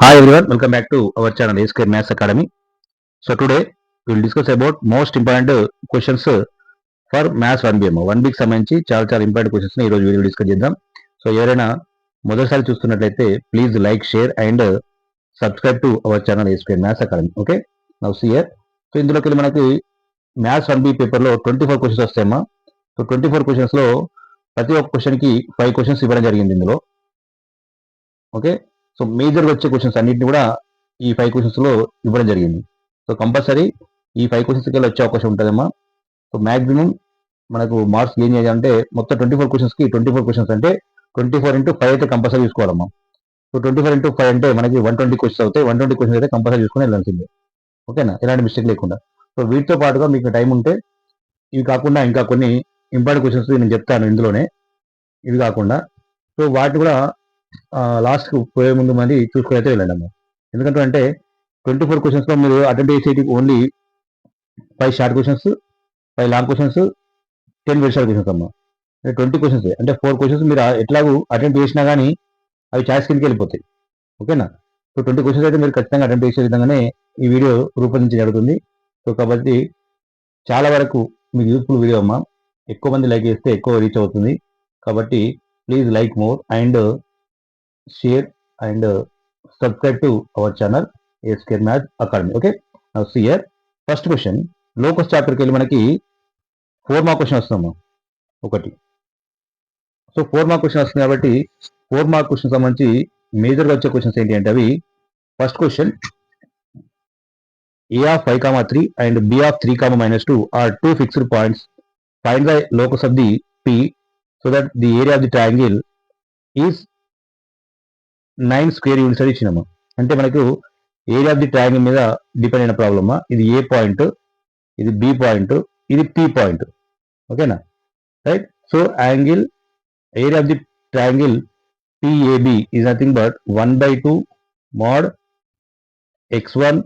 Hi everyone, welcome back to our channel A Square Maths Academy. So today we will discuss about most important questions for Maths 1B. 1B కి సంబంధించి చాలా important questions ని ఈ రోజు video discuss చేద్దాం. So ఎవరైనా మొదటిసారి చూస్తున్నట్లయితే please like, share and subscribe to our channel A Square Maths Academy. Okay, now see here. So ఇందులోకి వెళ్ళి మనకి మ్యాథ్స్ 1B పేపర్లో 24 క్వశ్చన్స్ వస్తాయమ్మా. సో 24 క్వశ్చన్స్ లో ప్రతి ఒక్క క్వశ్చన్ కి 5 క్వశ్చన్స్ ఇవ్వడం జరిగింది ఇందులో. ఓకే, సో మేజర్గా వచ్చే క్వశ్చన్స్ అన్నింటినీ కూడా ఈ 5 క్వశ్చన్స్లో ఇవ్వడం జరిగింది. సో కంపల్సరీ ఈ 5 క్వశ్చన్స్కి వెళ్ళి వచ్చే అవకాశం ఉంటుందమ్మా. సో మ్యాక్సిమం మనకు మార్క్స్ గెయిన్ చేయాలంటే మొత్తం 24 క్వశ్చన్స్కి 24 క్వశ్చన్స్ అంటే 24 into 5 అయితే కంపల్సరీ చూసుకోవాలమ్మా. సో 24 into 5 అంటే మనకి 120 క్వశ్చన్స్ అవుతాయి. 120 క్వశ్చన్స్ అయితే కంపల్సరీ చూసుకొని వెళ్ళాల్సిందే. ఓకేనా, ఎలాంటి మిస్టేక్ లేకుండా. సో వీటితో పాటుగా మీకు టైం ఉంటే ఇవి కాకుండా ఇంకా కొన్ని ఇంపార్టెంట్ క్వశ్చన్స్ నేను చెప్తాను ఇందులోనే, ఇవి కాకుండా. సో వాటి కూడా లాస్ట్కి పోయే ముందు మరి చూసుకుని అయితే వెళ్ళండి అమ్మా. ఎందుకంటే 24 క్వశ్చన్స్లో మీరు అటెంప్ట్ చేసేది only 5 short questions, 5 long questions, 10 very short questions అమ్మా. 20 క్వశ్చన్స్ అంటే 4 క్వశ్చన్స్ మీరు ఎట్లాగూ అటెంప్ట్ చేసినా కానీ అవి ఛాయిస్ కిందకి వెళ్ళిపోతాయి. ఓకేనా, సో 20 క్వశ్చన్స్ అయితే మీరు ఖచ్చితంగా అటెంప్ట్ చేసే విధంగానే ఈ వీడియో రూపొందించి జరుగుతుంది. సో కాబట్టి చాలా వరకు మీకు యూస్ఫుల్ వీడియో అమ్మా. ఎక్కువ మంది లైక్ చేస్తే ఎక్కువ రీచ్ అవుతుంది. కాబట్టి please like more and share and subscribe to our channel A Square Maths Academy. Okay, now see here, first question, locus chapter కి వెళ్ళి మనకి 4 మార్క్ క్వశ్చన్ వస్తుందమ్మా ఒకటి. సో 4 మార్క్ క్వశ్చన్ వస్తుంది కాబట్టి 4 మార్క్ క్వశ్చన్ సంబంధించి మేజర్గా వచ్చే క్వశ్చన్స్ ఏంటి అంటే అవి, first question, A of 5, 3 and B of 3, -2 are two fixed points. Find the locus of the P so that the area of the triangle is 9 square units అని ఇచ్చినాము. అంటే మనకు ఏరియా ఆఫ్ ది ట్రయాంగిల్ మీద depend అయిన ప్రాబ్లమా. ఇది ఏ point, ఇది B point, ఇది పి పాయింట్. ఓకేనా, right. So angle area of the triangle PAB is nothing but 1/2 mod x1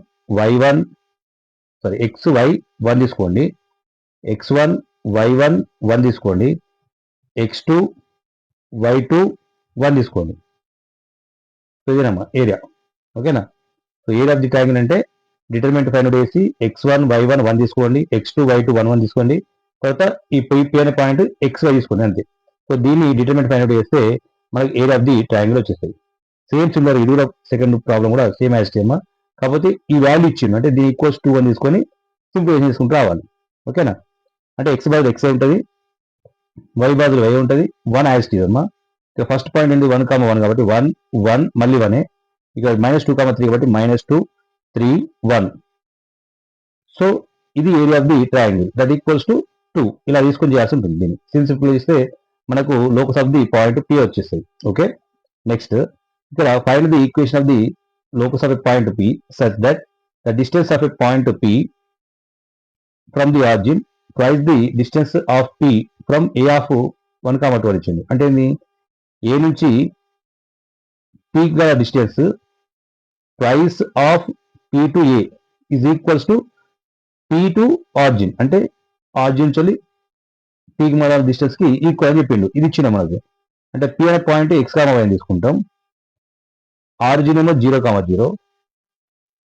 y1 sorry xy 1 తీసుకోండి, x1 y1 1 తీసుకోండి, x2 y2 1 తీసుకోండి. సో ఇదేనమ్మా ఏరియా. ఓకేనా, so area of the triangle అంటే determinant find out చేసి x1 y1 1 తీసుకోండి, x2 y2 1 1 తీసుకోండి, తర్వాత ఈ పి అనే పాయింట్ xy తీసుకోండి అంతే. సో దీన్ని డిటర్మినెంట్ ఫైండ్ అవుట్ చేస్తే మనకి ఏరియా ఆఫ్ ది ట్రయాంగిల్ వచ్చేస్తుంది. సేమ్ సిమిలర్ ఇది కూడా సెకండ్ ప్రాబ్లం కూడా సేమ్ యాజ్ సేమ్. కాకపోతే ఈ వాల్యూ ఇచ్చిండు అంటే దీని ఈక్వల్స్ 2 1 తీసుకొని సింప్లిఫై చేసుకుంటూ రావాలి. ఓకేనా, అంటే x బదులు x ఉంటుంది, y బదులు y ఉంటుంది, 1 యాజ్ ఇట్ ఈజ్ అమ్మా. ఫస్ట్ పాయింట్ ఏంటి 1, 1 కాబట్టి 1 1 మళ్ళీ 1, ఇక -2, 3 కాబట్టి -2 3 1. సో ఇది area of the triangle that equals to 2. ఇలా తీసుకొని చేయాల్సి ఉంటుంది. దీన్ని సింప్లిఫై చేస్తే మనకు locus of the point P వచ్చేస్తుంది. ఓకే, నెక్స్ట్ ఇక్కడ find the equation of the locus of a point P such that the distance of a point P from the origin twice the distance of P from A of 1, 2 వచ్చింది. అంటే ఏ నుంచి P గల distance twice of P to A is equals to P to origin. అంటే origin నుంచి Pకి మన distance కి equal అని చెప్పిండు. ఇది ఇచ్చిన మనకు అంటే P అనే పాయింట్ x, y తీసుకుంటాం, ఆరిజిన్ ఏమో 0, 0.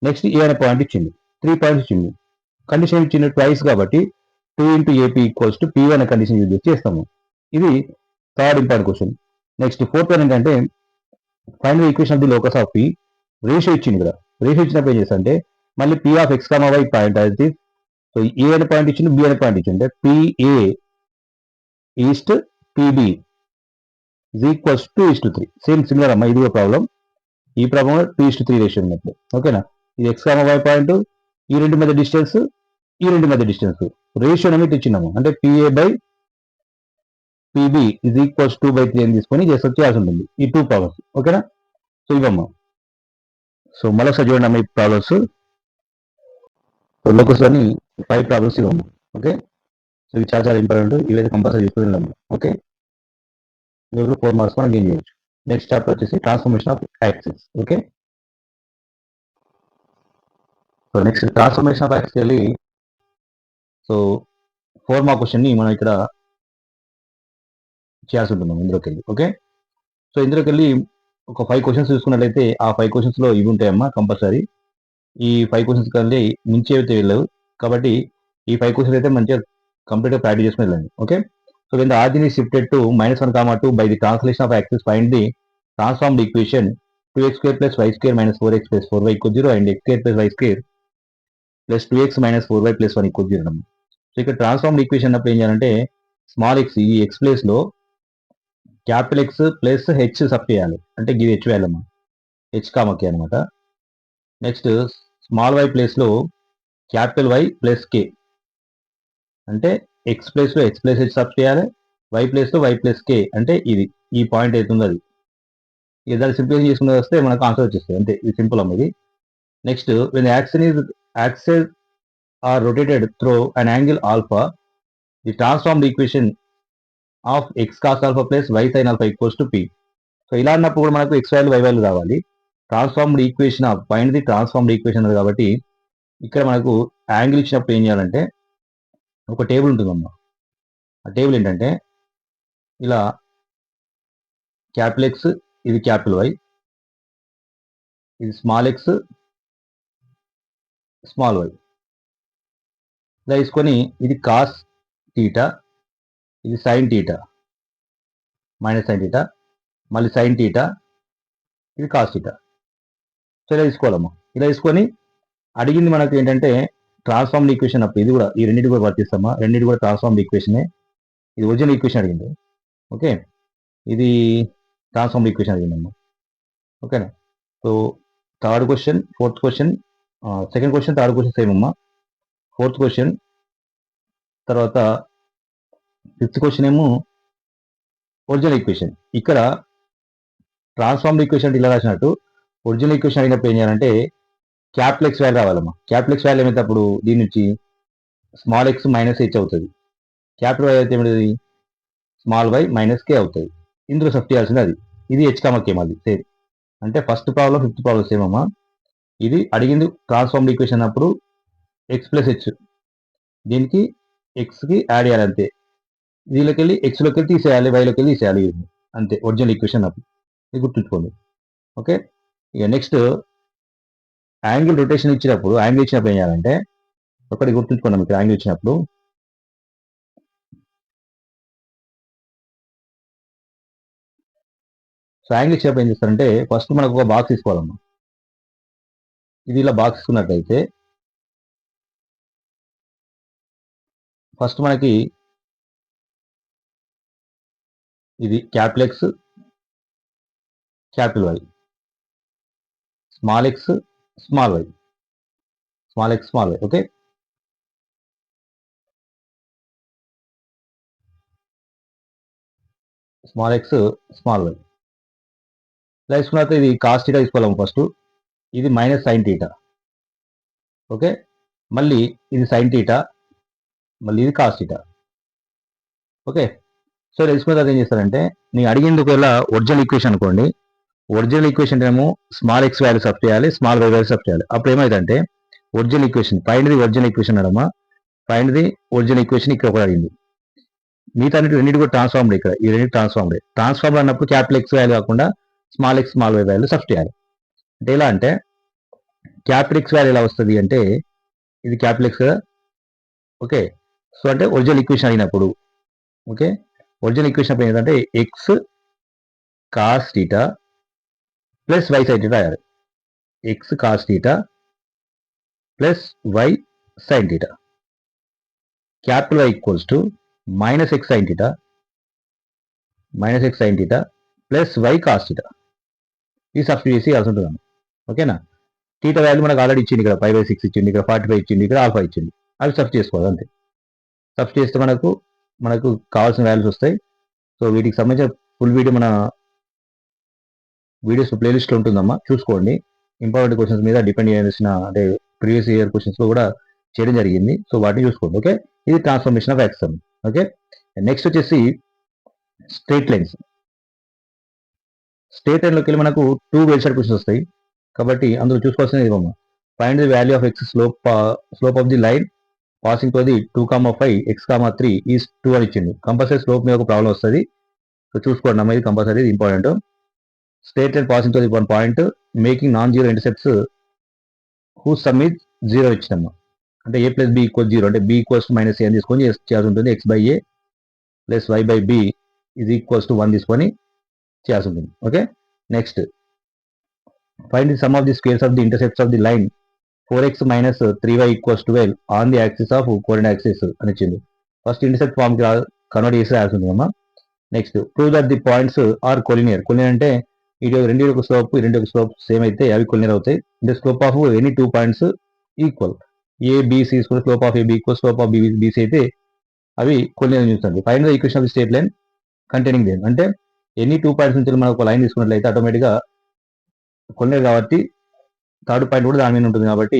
నెక్స్ట్ A అనే పాయింట్ ఇచ్చింది, 3 పాయింట్స్ ఇచ్చింది. కండిషన్ ఇచ్చింది ట్వైస్ కాబట్టి 2 into AP equals to P అనే కండిషన్ యూజ్ చేసి చేస్తాము. ఇది third important question. Next fourth one ఏంటంటే find the equation of the locus of P. Ratio ఇచ్చింది కదా, రేషియో ఇచ్చినప్పుడు ఏం చేస్తా అంటే మళ్ళీ P ఆఫ్ x, y పాయింట్ అది. సో ఏ అనే పాయింట్ ఇచ్చింది, బి అనే పాయింట్ ఇచ్చింది, అంటే PA is to PB is equals 2:3. Same similar అమ్మా, ఇది ప్రాబ్లం. ఈ ప్రాబ్లం 2:3 రేషియో ఉన్నప్పుడు. ఓకేనా, ఇది x, y పాయింట్, ఈ రెండు మధ్య డిస్టెన్స్, ఈ రెండు మధ్య డిస్టెన్స్ రేషియో అనేది ఇచ్చినాము. అంటే PA/PB ఈజ్ ఈక్వల్స్ 2/3 అని తీసుకొని చేయాల్సి ఉంటుంది ఈ 2 ప్రాబ్లమ్స్. ఓకేనా, సో ఇవమ్మా. సో మరొకసారి చూడండి అమ్మా ఈ ప్రాబ్లమ్స్. లోకస్ అని 5 ప్రాబ్లమ్స్ ఇవ్వము. ఓకే, సో ఇవి చాలా ఇంపార్టెంట్, ఇవైతే కంపల్సరీ చూసుకుందాము. ఓకే, మీరు 4 మార్క్స్ మనం గెయిన్ చేయొచ్చు. నెక్స్ట్ చాప్టర్ వచ్చేసి transformation of axis. Okay, so next transformation of axis వెళ్ళి సో 4 మార్క్ క్వశ్చన్ ని మనం ఇక్కడ చేయాల్సి ఉంటున్నాం ఇందులోకి వెళ్ళి. ఓకే, సో ఇందులోకి వెళ్ళి ఒక 5 క్వశ్చన్స్ చూసుకున్నట్లయితే ఆ 5 క్వశ్చన్స్లో ఇవి ఉంటాయమ్మా కంపల్సరీ. ఈ 5 క్వశ్చన్స్ కంటే మించి అయితే వెళ్ళవు. కాబట్టి ఈ 5 క్వశ్చన్స్ అయితే మంచిగా కంప్లీట్గా ప్రాక్టీస్ చేసుకుని వెళ్ళండి. Okay. So when the ఆర్జిన్ is shifted to -1, 2 by the translation of axis, find the transformed equation 2x² plus y² minus 4x plus 4y equals 0 and x² plus y² plus 2x minus 4y plus 1 equals 0. So ఇక్కడ transformed equation అన్నప్పుడు ఏం చేయాలంటే small X ఈ X ప్లేస్లో capital X plus H sub చేయాలి. అంటే ఇది H value అమ్మా, హెచ్ కామకి అనమాట. నెక్స్ట్ స్మాల్ వై ప్లేస్లో క్యాపిటల్ వై ప్లస్ కే, అంటే ఎక్స్ ప్లేస్లో ఎక్స్ ప్లస్ హెచ్ సబ్ చేయాలి, వై ప్లేస్లో వై ప్లస్ కే, అంటే ఇది ఈ పాయింట్ అవుతుంది అది. ఇక దాన్ని సింప్లిఫై చేసుకుని వస్తే మనకు ఆన్సర్ వచ్చేస్తుంది. అంతే, ఇది సింపుల్ అమ్మ ఇది. Next when axes are rotated through an angle alpha, the transformed equation of X cos alpha plus Y sine alpha equals to P. So ఇలా అన్నప్పుడు కూడా మనకు ఎక్స్ వాల్యూ వై వాల్యూ రావాలి. Transformed equation of find the transformed equation ఉంది కాబట్టి ఇక్కడ మనకు angle ఇచ్చినప్పుడు ఏం చేయాలంటే ఒక టేబుల్ ఉంటుందమ్మా. ఆ టేబుల్ ఏంటంటే ఇలా క్యాపిటల్ ఎక్స్, ఇది క్యాపిటల్ వై, ఇది స్మాల్ ఎక్స్ స్మాల్ వై, ఇలా తీసుకొని ఇది కాస్ టీటా, ఇది sine theta minus sine theta, మళ్ళీ సైన్ టీటా, ఇది కాస్ టీటా. సో ఇలా తీసుకోవాలమ్మా. ఇలా తీసుకొని అడిగింది మనకు ఏంటంటే ట్రాన్స్ఫార్మ్డ్ ఈక్వేషన్ అప్పుడు ఇది కూడా ఈ రెండింటి కూడా వర్తిస్తామా, రెండింటి కూడా ట్రాన్స్ఫార్మ్డ్ ఈక్వేషనే. ఇది ఒరిజినల్ ఈక్వేషన్ అడిగింది. ఓకే, ఇది ట్రాన్స్ఫార్మ్డ్ ఈక్వేషన్ అడిగిందమ్మా. ఓకేనా. So third question, fourth question, second question third question same అమ్మా. ఫోర్త్ క్వశ్చన్ తర్వాత ఫిఫ్త్ క్వశ్చన్ ఏమో ఒరిజినల్ ఈక్వేషన్. ఇక్కడ ట్రాన్స్ఫార్మ్డ్ ఈక్వేషన్ అంటే ఇలా రాసినట్టు ఒరిజినల్ ఈక్వేషన్ అడిగినప్పుడు ఏం చేయాలంటే క్యాపిటల్ ఎక్స్ వాల్యూ రావాలమ్మా. క్యాపిటల్ ఎక్స్ వాల్యూ ఏమైతే అప్పుడు దీని నుంచి స్మాల్ ఎక్స్ మైనస్ హెచ్ అవుతుంది, క్యాపిటల్ వై అయితే ఏమిటి స్మాల్ వై మైనస్ కే అవుతుంది. ఇందులో సబ్ చేయాల్సింది అది. ఇది హెచ్ కామకే మళ్ళీ సేమ్. అంటే first problem fifth problem same అమ్మా. ఇది అడిగింది ట్రాన్స్ఫార్మ్డ్ ఈక్వేషన్ అప్పుడు ఎక్స్ ప్లస్ హెచ్, దీనికి ఎక్స్కి యాడ్ చేయాలి అంతే. దీనిలోకి వెళ్ళి ఎక్స్లోకి వెళ్ళి తీసేయాలి, వైలోకి వెళ్ళి తీసేయాలి, అంతే ఒరిజినల్ ఈక్వేషన్ అప్పుడు. ఇది గుర్తుంచుకోండి. ఓకే. ఇక నెక్స్ట్ యాంగిల్ రొటేషన్ ఇచ్చినప్పుడు ఏం చేయాలంటే ఒకటి గుర్తుంచుకున్నాం. ఇక్కడ యాంగిల్ ఇచ్చినప్పుడు సో యాంగిల్ ఇచ్చినప్పుడు ఏం చేస్తారంటే ఫస్ట్ మనకు ఒక బాక్స్ తీసుకోవాలమ్మా. ఇది ఇలా బాక్స్ తీసుకున్నట్లయితే ఫస్ట్ మనకి ఇది capital X capital Y, small X small Y, small X small Y. Okay, small X small Y. ఇలా తీసుకున్న తర్వాత ఇది కాస్ టీటా తీసుకోవాలమ్మా ఫస్ట్. ఇది మైనస్ సైన్ టీటా. ఓకే, మళ్ళీ ఇది సైన్ టీటా, మళ్ళీ ఇది కాస్ టీటా. ఓకే. సో తెలుసుకున్న తర్వాత ఏం చేస్తారంటే నేను అడిగింది ఒకవేళ ఒరిజినల్ ఈక్వేషన్ అనుకోండి, ఒరిజినల్ ఈక్వేషన్ ఏమో స్మాల్ ఎక్స్ వాల్యూ సబ్ చేయాలి, స్మాల్ వై వాల్యూ సబ్ చేయాలి. అప్పుడు ఏమైందంటే original equation find the original equation అడమ్మా. ఫైండ్ ది ఒరిజినల్ ఈక్వేషన్ ఇక్కడ ఒకటి అడిగింది. మిగతా రెండింటి కూడా ట్రాన్స్ఫార్మ్డ్. ఇక్కడ ఈ రెండు ట్రాన్స్ఫార్మ్డ్ అన్నప్పుడు క్యాపిటల్ ఎక్స్ వాల్యూ కాకుండా small X small Y value sub చేయాలి. అంటే ఎలా అంటే క్యాపిటల్ ఎక్స్ వాల్యూ ఎలా వస్తుంది అంటే ఇది క్యాపిటల్ ఎక్స్ కదా. ఓకే, సో అంటే ఒరిజినల్ ఈక్వేషన్ అయినప్పుడు ఓకే ఒరిజినల్ ఈక్వేషన్ అప్పుడు ఏంటంటే X cos theta plus Y sine theta రాయాలి. X cos theta plus Y sine theta, capital Y equals to minus X sine theta plus Y cos theta. ఈ substitute చేసి ఇవ్వాల్సి ఉంటుంది. ఓకేనా. Theta value మనకు already ఇచ్చింది, ఇక్కడ 5/6 ఇచ్చింది, ఇక్కడ 45 ఇచ్చింది, ఇక్కడ ఆల్ఫా ఇచ్చింది. అవి సబ్స్టిట్యూట్ చేసుకోవాలి అంతే. సబ్స్టిట్యూట్ చేస్తే మనకు కావాల్సిన వాల్యూస్ వస్తాయి. సో వీటికి సంబంధించిన ఫుల్ వీడియో మన వీడియోస్ ప్లేలిస్ట్లో ఉంటుందమ్మా, చూసుకోండి. ఇంపార్టెంట్ క్వశ్చన్స్ మీద డిపెండ్ చేసిన అంటే ప్రీవియస్ ఇయర్ క్వశ్చన్స్లో కూడా చేయడం జరిగింది. సో వాటిని చూసుకోండి. ఓకే, ఇది ట్రాన్స్ఫర్మేషన్ ఆఫ్ యాక్సమ్. ఓకే, నెక్స్ట్ వచ్చేసి స్ట్రేట్ లైన్స్. స్ట్రేట్ లైన్లోకి వెళ్ళి మనకు 2 వెల్ సైడ్ క్వశ్చన్స్ వస్తాయి. కాబట్టి అందులో చూసుకోవాల్సినది ఇవ్వమ్మా. Find the value of X slope of the line passing to the 2,5 x,3 is 2 అని ఇచ్చింది. కంపల్సరీ స్లోప్ మీద ఒక ప్రాబ్లం వస్తుంది. సో చూసుకోండి అమ్మా, ఇది compulsory important. straight line passing to the one point making non-zero intercepts whose sum is 0 ఇచ్చినాము. అంటే a plus b equals 0 అంటే b equals to minus a అని తీసుకొని చేయాల్సి ఉంటుంది. x by a plus y by b is equals to 1 తీసుకొని చేయాల్సి ఉంటుంది. Okay, next find the some of the squares of the intercepts of the line 4x minus 3y equals 12 on the axis of coordinate axis అని ఇచ్చింది. First intercept form convert చేసి రాయాల్సి ఉంటుంది అమ్మా. Next prove that the points are collinear. Collinear అంటే ఇది రెండు యొక్క స్లోప్ ఈ రెండు యొక్క స్లోప్ సేమ్ అయితే అవి కొలినియర్ అవుతాయి. అంటే slope of any 2 points equal. ABC తీసుకుని slope of AB equal slope of BC అయితే అవి కొలినియర్ చూస్తుంది. Find the equation of the straight line containing them. అంటే ఎనీ 2 పాయింట్స్ నుంచి మనం ఒక లైన్ తీసుకున్నట్లయితే ఆటోమేటిక్గా కొలినియర్ కాబట్టి థర్డ్ పాయింట్ కూడా దాని మీద ఉంటుంది. కాబట్టి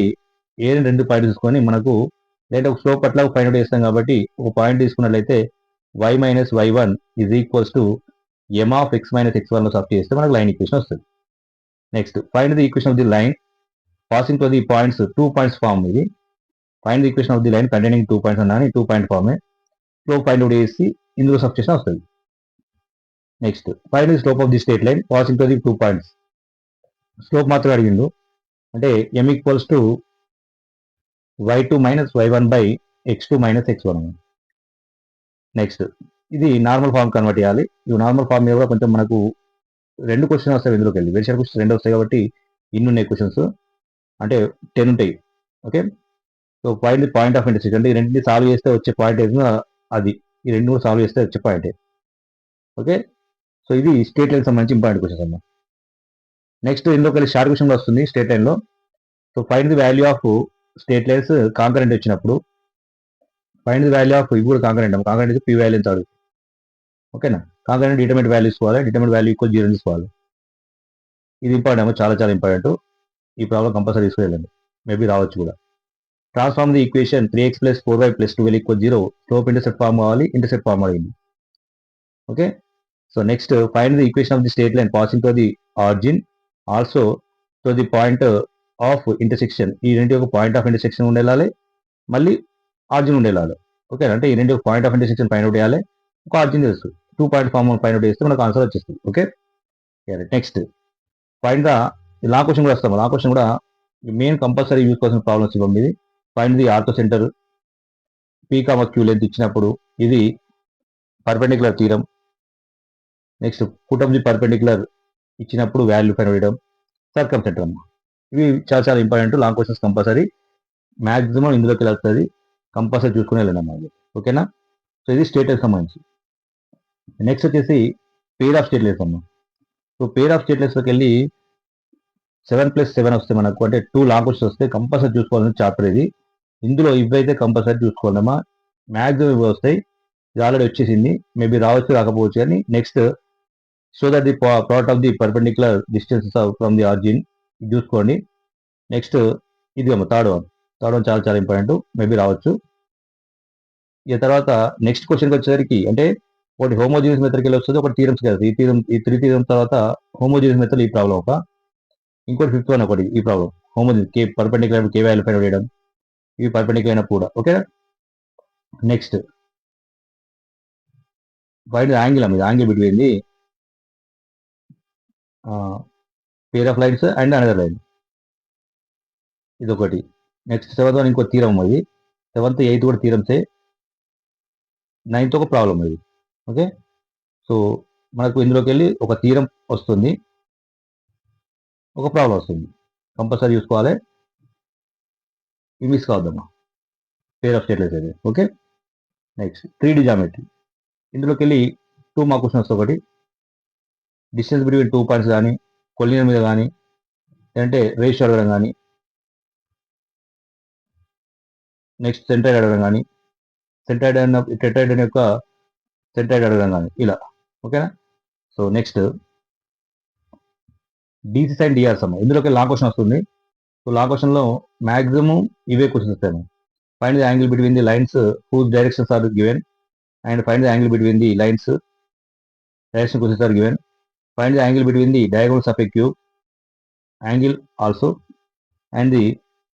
ఏ రెండు పాయింట్ తీసుకొని మనకు లేదా ఒక స్లోప్ అట్లా ఫైండ్ అవుట్ చేస్తాం. కాబట్టి ఒక పాయింట్ తీసుకున్నట్లయితే y minus y1 is equals to m of x minus x1 లో సబ్ చేస్తే మనకు లైన్ ఈక్వేషన్ వస్తుంది. Next find the equation of the line passing to the points 2 points form. ఇది find the equation of the line containing 2 points అన్నాను. 2 point ఫామే slope find out చేసి ఇందులో sub చేసిన వస్తుంది. Next find the slope of the straight line passing to the 2 points. Slope మాత్రం అడిగిండు. అంటే m equals to y2 minus y1 by x2 minus x1. Next ఇది నార్మల్ ఫామ్ కన్వర్ట్ చేయాలి. ఈ నార్మల్ ఫామ్ మీద కూడా కొంచెం మనకు 2 క్వశ్చన్ వస్తాయి. ఇందులోకి వెళ్ళి వెరిషన్ క్వశ్చన్ 2 వస్తాయి కాబట్టి ఇన్ని ఉన్నాయి క్వశ్చన్స్, అంటే 10 ఉంటాయి. Okay, so find the point of intersection. అంటే ఈ రెండింటిని సాల్వ్ చేస్తే వచ్చే పాయింట్ ఏదో అది, ఈ రెండు కూడా సాల్వ్ చేస్తే వచ్చే పాయింట్. ఓకే, సో ఇది స్ట్రెయిట్ లైన్ సంబంధించి ఇంపార్టెంట్ క్వశ్చన్స్ అమ్మా. నెక్స్ట్ ఇందులోకి వెళ్ళి షార్ట్ క్వశ్చన్ వస్తుంది స్ట్రెయిట్ లైన్ లో. So find the value of straight lines concurrent వచ్చినప్పుడు ఫైండ్ ది వాల్యూ ఆఫ్ ఇవి కూడా కాంకరెంట్ కాంకరెంట్ పి వాల్యూ ఎంత అడుగు. ఓకేనా, కాంకరెంట్ డిటర్మినెంట్ వాల్యూ తీసుకోవాలి. డిటర్మినెంట్ వాల్యూ ఈక్వల్ 0 తీసుకోవాలి. ఇది ఇంపార్టెంట్ అమ్మా, చాలా చాలా ఇంపార్టెంట్. ఈ ప్రాబ్లం కంపల్సరీ తీసుకెళ్ళండి, మేబీ రావచ్చు కూడా. Transform the equation 3x plus 4y plus 12 equal 0. Slope intercept form కావాలి, ఇంటర్సెప్ట్ ఫార్మ్ అడిగింది. Okay, so next find the equation of the straight line passing to the origin also to the point of intersection. ఈ రెండు ఒక point of intersection ఉండేలాలి, మళ్ళీ origin ఉండేలాలి. Okay, అంటే ఈ రెండు point of intersection find out చేయాలి, ఒక ఆరిజిన్ తెలుసు. 2 పాయింట్ ఫార్మ్ ఫైండ్ అవుట్ చేస్తే మనకు ఆన్సర్ వచ్చేస్తుంది. Okay, next find the law question కూడా వస్తాం. లా క్వశ్చన్ కూడా మెయిన్ కంపల్సరీ యూజ్ కోసం ప్రాబ్లమ్స్ ఇవ్వం. ఇది find the orthocentre P comma Q length ఇచ్చినప్పుడు ఇది పర్పెండిక్యులర్ తీరం. Next foot of the perpendicular ఇచ్చినప్పుడు వాల్యూ ఫైండ్ చేయడం, సర్కమ్ సెంటర్ అమ్మా. ఇవి చాలా చాలా important. Long questions compulsory maximum ఇందులోకి వెళ్తుంది, కంపల్సరీ చూసుకుని వెళ్ళండి అమ్మా. ఓకేనా, సో ఇది స్ట్రెయిట్ లైన్ సంబంధించి. నెక్స్ట్ వచ్చేసి పేర్ ఆఫ్ స్ట్రెయిట్ లైన్స్ అమ్మా. సో పేర్ ఆఫ్ స్ట్రెయిట్ లైన్స్లోకి వెళ్ళి 7+7 వస్తే మనకు, అంటే 2 లాంగ్ క్వశ్చన్స్ వస్తే కంపల్సరీ చూసుకోవాలని చాప్టర్ ఇది. ఇందులో ఇవైతే కంపల్సరీ చూసుకోండమ్మా. మ్యాక్సిమం ఇవి వస్తాయి. ఇది ఆల్రెడీ వచ్చేసింది, మేబీ రావచ్చు రాకపోవచ్చు. కానీ next so that the plot of the perpendicular distances from the origin చూసుకోండి. నెక్స్ట్ ఇది అమ్మ థర్డ్ వన్ చాలా చాలా ఇంపార్టెంట్, మేబీ రావచ్చు. ఇక తర్వాత నెక్స్ట్ క్వశ్చన్కి వచ్చేసరికి, అంటే ఒకటి హోమోజీనియస్ మెథడ్కి వెళ్ళి వస్తుంది, ఒకటి థీరమ్స్ కదా. ఈ 3 థీరమ్స్ తర్వాత హోమోజీనియస్ మెథడ్ ఈ ప్రాబ్లం ఒక, ఇంకోటి 5th వన్ ఒకటి ఈ problem homogeneous K perpendicular K value find చేయడం, ఇవి పర్పెండిక్యులర్ అయినప్పుడు కూడా. Okay, next find the angle అమ్మ. Angle between the pair of lines and another line, ఇది ఒకటి. నెక్స్ట్ 7th వన్ ఇంకో థీరం. ఇది 7th 8th కూడా థీరమ్సే. 9th ఒక ప్రాబ్లం ఇది. ఓకే, సో మనకు ఇందులోకి వెళ్ళి ఒక థీరం వస్తుంది, ఒక ప్రాబ్లం వస్తుంది, కంపల్సరీ చూసుకోవాలి. ఇవి మిస్ కావద్దమ్మా, పేర్ ఆఫ్ స్ట్రెయిట్ లైన్స్ అది. Okay, next 3D geometry. ఇందులోకి వెళ్ళి 2 మార్క్ క్వశ్చన్స్. ఒకటి డిస్టెన్స్ బిట్వీన్ 2 పాయింట్స్ కానీ, కొలినియర్ మీద కానీ, లేదంటే రేషియో అడగడం కానీ, నెక్స్ట్ సెంట్రాయిడ్ అడగడం కానీ, టెట్రాయిడ్ యొక్క సెంట్రాయిడ్ అడగడం కానీ, ఇలా. ఓకేనా, సో నెక్స్ట్ డీసీ సైన్ డిఆర్ సమ్. ఇందులోకి లాంగ్ క్వశ్చన్ వస్తుంది. సో లాంగ్ క్వశ్చన్లో మ్యాక్సిమం ఇవే క్వశ్చన్స్ వస్తాయి. Find the angle between the lines whose directions are given, and find the angle between the lines direction questions are given. Find the angle between the diagonals of a cube angle also, and the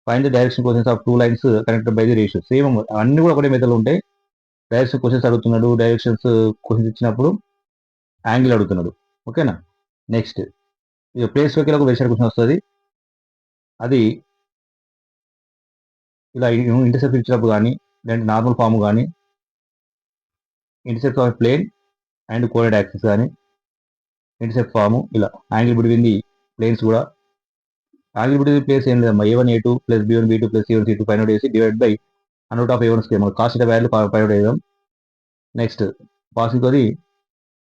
find the direction questions of 2 lines connected by the ratio. Same అన్ని కూడా ఒకటే మెథడ్లో ఉంటాయి. Direction questions అడుగుతున్నాడు, directions questions ఇచ్చినప్పుడు angle అడుగుతున్నాడు. ఓకేనా, next ఇక ప్లేస్లోకి ఒక వెరిసైడ్ క్వశ్చన్ వస్తుంది. అది ఇలా ఇంటర్సెప్ట్ ఇచ్చినప్పుడు కానీ, లేదంటే నార్మల్ ఫామ్ కానీ, intercept of plane and coordinate axis కానీ, ఇంటర్సెప్ట్ ఫాము ఇలా యాంగిల్ బిట్వీన్ ది ప్లేన్స్ కూడా. యాంగిల్ బిట్వీన్ ది ప్లేస్ ఏం లేదమ్మా, A1 A2 plus B1 B2 plus C1 C2 find out చేసి divide by √ of A1 square. మనకు cos value find out చేద్దాం. Next passing అది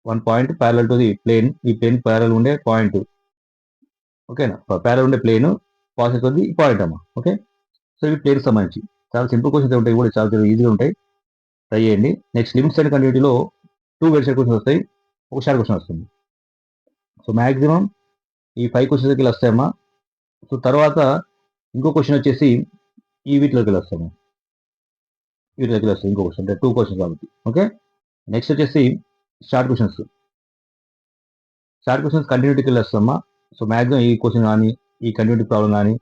1 point parallel to the plane. ఈ plane parallel ఉండే point, ఓకేనా, parallel ఉండే ప్లేన్ పాసింగ్ కొద్ది point అమ్మా. ఓకే, సో ఇవి ప్లేన్కి సంబంధించి చాలా సింపుల్ క్వశ్చన్స్ ఉంటాయి, కూడా చాలా ఈజీగా ఉంటాయి, ట్రై చేయండి. నెక్స్ట్ లిమిట్స్ అండ్ కంటిన్యూటీలో 2 వెరిసైడ్ క్వశ్చన్స్ వస్తాయి, ఒక షార్ట్ క్వశ్చన్ వస్తుంది. సో మ్యాక్సిమం ఈ 5 క్వశ్చన్స్ వెళ్ళి వస్తాయమ్మా. సో తర్వాత ఇంకో క్వశ్చన్ వచ్చేసి ఈ వీటిలోకి వెళ్ళి వస్తాము, వీటిలోకి వస్తాయి ఇంకో క్వశ్చన్, అంటే 2 క్వశ్చన్స్ కాబట్టి. ఓకే, నెక్స్ట్ వచ్చేసి షార్ట్ క్వశ్చన్స్. షార్ట్ క్వశ్చన్స్ కంటిన్యూటీకి వెళ్ళి వస్తామా. సో మ్యాక్సిమం ఈ క్వశ్చన్ కానీ, ఈ కంటిన్యూటీ ప్రాబ్లం కానీ,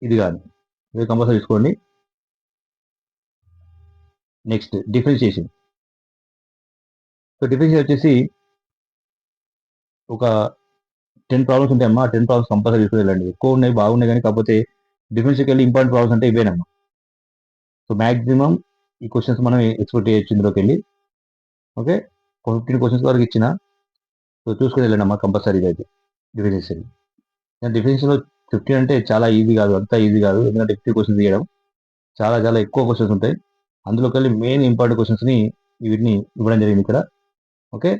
ఇది కానీ ఇది కంపల్సరీ తీసుకోండి. Next differentiation. సో డిఫరెన్షియేషన్ వచ్చేసి ఒక 10 ప్రాబ్లమ్స్ ఉంటాయమ్మా. 10 ప్రాబ్లమ్స్ కంపల్సరీ తీసుకుని వెళ్ళండి. ఎక్కువ ఉన్నాయి, బాగున్నాయి, కానీ కాకపోతే డిఫరెన్షియల్కి వెళ్ళి ఇంపార్టెంట్ ప్రాబ్లమ్స్ అంటే ఇవేనమ్మా. సో మ్యాక్సిమం ఈ క్వశ్చన్స్ మనం ఎక్స్పెక్ట్ చేయొచ్చు ఇందులోకి వెళ్ళి. ఓకే, 15 క్వశ్చన్స్ వరకు ఇచ్చిన, సో చూసుకుని వెళ్ళండి అమ్మా కంపల్సరీ. అయితే డిఫరెన్షియల్, డిఫరెన్షియల్లో 15 అంటే చాలా ఈజీ కాదు, అంతా ఈజీ కాదు, ఎందుకంటే 50 క్వశ్చన్స్ తీయడం చాలా చాలా ఎక్కువ క్వశ్చన్స్ ఉంటాయి. అందులోకి వెళ్ళి మెయిన్ ఇంపార్టెంట్ క్వశ్చన్స్ని వీటిని ఇవ్వడం జరిగింది ఇక్కడ. ఓకే,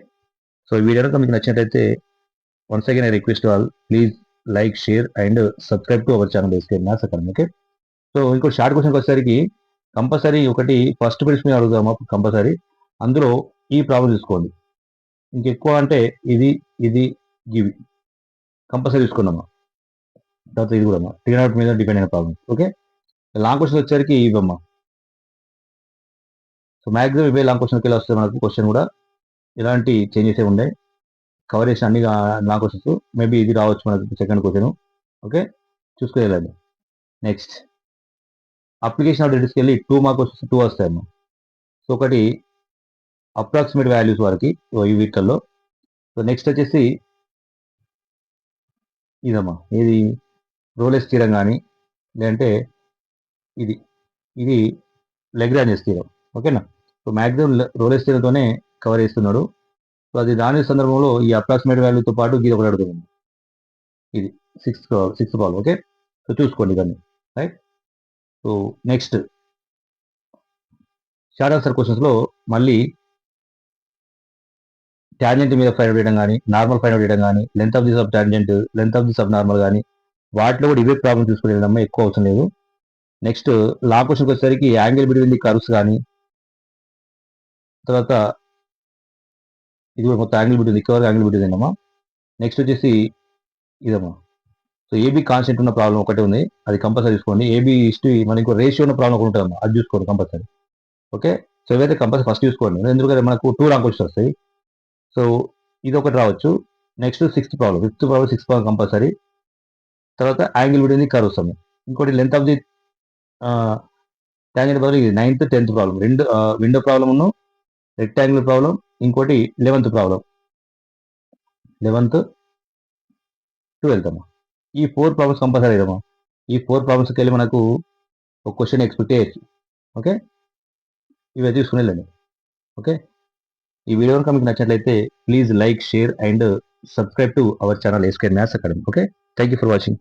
సో ఈ వీడియో కనుక మీకు నచ్చినట్లయితే once again I request all, please like, share and subscribe to our channel SKN maths academy. Okay, so ఇంకో షార్ట్ క్వశ్చన్కి వచ్చేసరికి కంపల్సరీ ఒకటి ఫస్ట్ ప్రిన్స్ మీద అడుగుదామా కంపల్సరీ. అందులో ఈ ప్రాబ్లం తీసుకోండి. ఇంకెక్కువ అంటే ఇది ఇది ఇవి కంపల్సరీ తీసుకున్నామా. తర్వాత ఇది కూడా ట్రిగనోమెట్రీ మీద డిపెండ్ అయిన ప్రాబ్లమ్. ఓకే, లాంగ్ క్వశ్చన్ వచ్చేసరికి ఇవమ్మా. సో మ్యాక్సిమం ఇవే లాంగ్ క్వశ్చన్కి వెళ్ళి వస్తే మనకు క్వశ్చన్ కూడా ఎలాంటి చేంజెస్ ఉండే కవర్ చేసిన అన్ని లాంగ్ క్వశ్చన్స్. మేబీ ఇది రావచ్చు మనకు సెకండ్ క్వశ్చన్. ఓకే, చూసుకుని వెళ్ళండి. నెక్స్ట్ అప్లికేషన్ ఆఫ్ డేటస్కి వెళ్ళి 2 మార్క్ క్వశ్చన్స్ 2 వస్తాయమ్మా. సో ఒకటి అప్రాక్సిమేట్ వాల్యూస్ వరకు ఈ వీటిల్లో. సో నెక్స్ట్ వచ్చేసి ఇదమ్మా, ఇది రోలెస్ స్థిరం కానీ, లేదంటే ఇది ఇది లెగ్రాంజ్ స్థిరం. ఓకేనా, సో మ్యాక్సిమం రోలెస్ స్థిరంతోనే కవర్ చేస్తున్నాడు. సో అది దాని సందర్భంలో ఈ అప్రాక్సిమేట్ వాల్యూతో పాటు ఇది ఒకటి అడుగుతుంది, ఇది సిక్స్త్ ప్రాబ్లం. ఓకే, సో చూసుకోండి ఇవన్నీ, right. So next short answer క్వశ్చన్స్లో మళ్ళీ టాంజెంట్ మీద ఫైండ్ అవుట్ చేయడం కానీ, నార్మల్ ఫైండ్ అవుట్ చేయడం కానీ, length of the sub tangent, length of the sub normal కానీ, వాటిలో కూడా ఇవే ప్రాబ్లమ్ చూసుకుని వెళ్ళడం ఎక్కువ అవసరం లేదు. నెక్స్ట్ లాంగ్ క్వశ్చన్కి వచ్చేసరికి యాంగిల్ బిట్వీన్ ది కర్వ్స్ కానీ, తర్వాత ఇది కూడా మొత్తం angle between the angle between అమ్మా. నెక్స్ట్ వచ్చేసి ఇదమ్మా. సో ఏబీ కాన్స్టెంట్ ఉన్న ప్రాబ్లం ఒకటి ఉంది, అది కంపల్సరీ చూసుకోండి. ఏబీ హిస్టరీ మనకి ఇంకో రేషియో ఉన్న ప్రాబ్లం ఒకటి ఉంటుందమ్మా, అది చూసుకోండి కంపల్సరీ. ఓకే, సో ఇవైతే కంపల్సరీ ఫస్ట్ చూసుకోండి, ఎందుకంటే మనకు 2 లాంగ్ క్వశ్చన్స్ వస్తాయి. సో ఇది ఒకటి రావచ్చు. Next fifth problem compulsory. తర్వాత యాంగిల్ బిట్వీన్ ది కర్వ్స్ అమ్మ. ఇంకోటి లెంత్ ఆఫ్ ది టాంజెంట్ బదులు ఇది 9th 10th ప్రాబ్లం, రెండు విండో ప్రాబ్లం ఉన్న రెక్టాంగిల్ ప్రాబ్లం, ఇంకోటి 11th ప్రాబ్లం, 11th 12th అమ్మా. ఈ 4 ప్రాబ్లమ్స్ కంపల్సరీ అమ్మా. ఈ 4 ప్రాబ్లమ్స్కి వెళ్ళి మనకు ఒక క్వశ్చన్ ఎక్స్పెక్ట్ చేయొచ్చు. ఓకే, ఇవి తీసుకుని వెళ్ళండి. ఓకే, ఈ వీడియో కనుక మీకు నచ్చినట్లయితే please like, share and subscribe to our channel SKN maths academy. Okay, thank you for watching.